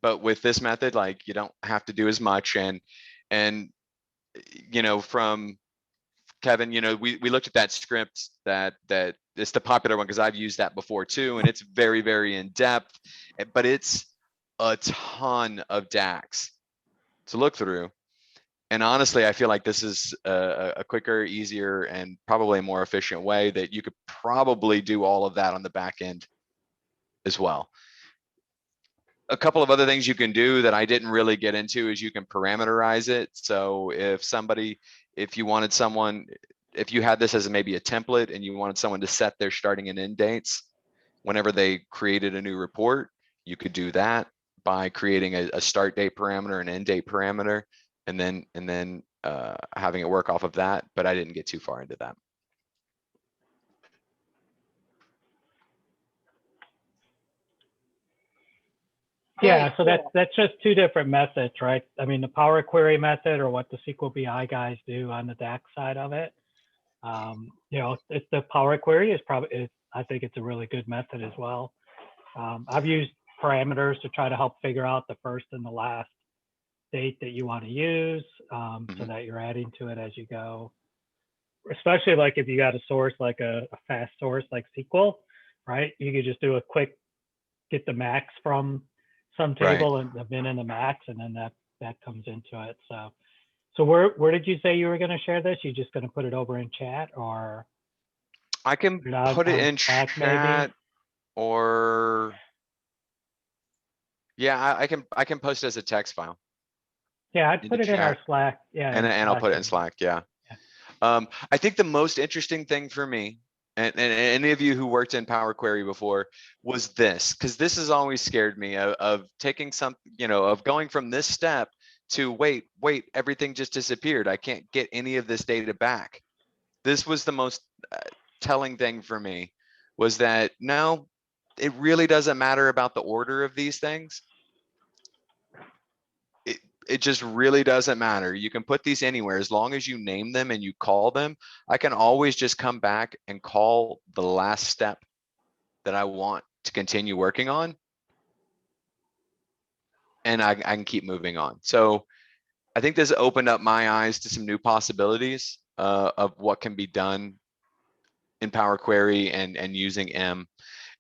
But with this method, like you don't have to do as much. And you know, from Kevin, you know, we looked at that script that it's the popular one because I've used that before too, and it's very, very in depth, but it's a ton of DAX to look through. And honestly, I feel like this is a quicker, easier, and probably a more efficient way that you could probably do all of that on the back end as well. A couple of other things you can do that I didn't really get into is you can parameterize it. So if you wanted someone, if you had this as maybe a template and you wanted someone to set their starting and end dates whenever they created a new report, you could do that by creating a start date parameter, an end date parameter, and then having it work off of that. But I didn't get too far into that. Yeah, so Very that's just two different methods, right? I mean, the Power Query method, or what the SQL BI guys do on the DAX side of it. You know, it's the Power Query is probably, I think it's a really good method as well. I've used parameters to try to help figure out the first and the last date that you want to use, so that you're adding to it as you go. Especially like if you got a source like a fast source like SQL, right? You could just do a quick get the max from some table and the min and the max, and then that comes into it. So where did you say you were going to share this? You just going to put it over in chat, or I can put it in Slack, chat, maybe? or yeah, I can post it as a text file. Yeah, I'd In put the it in our chat. Slack. Yeah, in And I'll put it in Slack. Slack. Yeah. I think the most interesting thing for me, and any of you who worked in Power Query before, was this, because this has always scared me of taking some, you know, of going from this step to wait, everything just disappeared. I can't get any of this data back. This was the most telling thing for me, was that no, it really doesn't matter about the order of these things. It just really doesn't matter. You can put these anywhere as long as you name them and you call them. I can always just come back and call the last step that I want to continue working on, and I can keep moving on. So I think this opened up my eyes to some new possibilities of what can be done in Power Query and using M.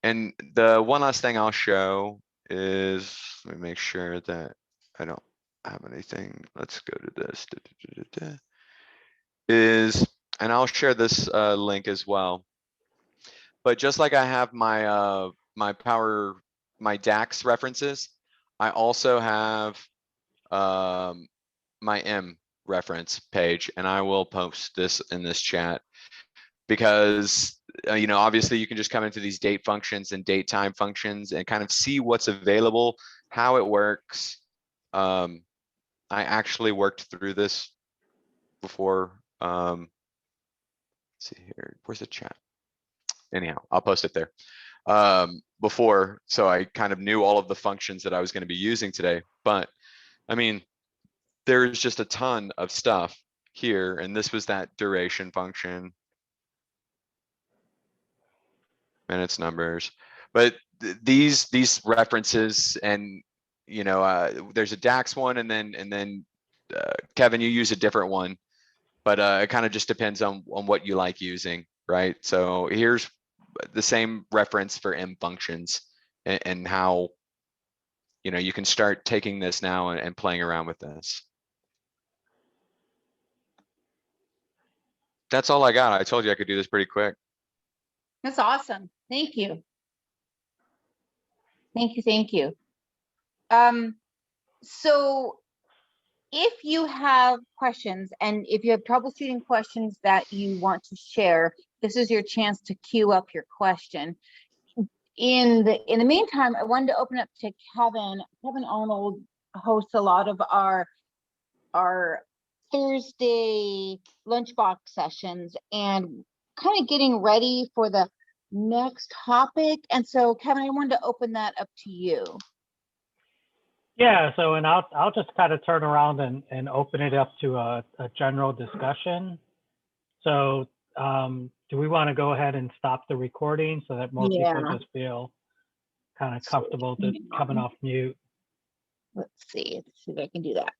And the one last thing I'll show is, let me make sure that I don't have anything. Let's go to this. And I'll share this link as well. But just like I have my my DAX references, I also have my M reference page, and I will post this in this chat because you know, obviously you can just come into these date functions and date time functions and kind of see what's available, how it works. I actually worked through this before. Let's see here, where's the chat? Anyhow, I'll post it there before, so I kind of knew all of the functions that I was going to be using today. But I mean, there's just a ton of stuff here, and this was that duration function, minutes, numbers, but these references, and you know, there's a DAX one, and then Kevin, you use a different one, but it kind of just depends on what you like using, right? So here's the same reference for M functions, and how, you know, you can start taking this now and playing around with this. That's all I got. I told you I could do this pretty quick. That's awesome. Thank you. Thank you, thank you. So if you have questions and if you have troubleshooting questions that you want to share, this is your chance to queue up your question. In the meantime, I wanted to open up to Kevin. Kevin Arnold hosts a lot of our Thursday lunchbox sessions and kind of getting ready for the next topic. And so, Kevin, I wanted to open that up to you. Yeah, so and I'll just kind of turn around and open it up to a general discussion. So do we want to go ahead and stop the recording so that more people just feel kind of comfortable just coming off mute? Let's see if I can do that.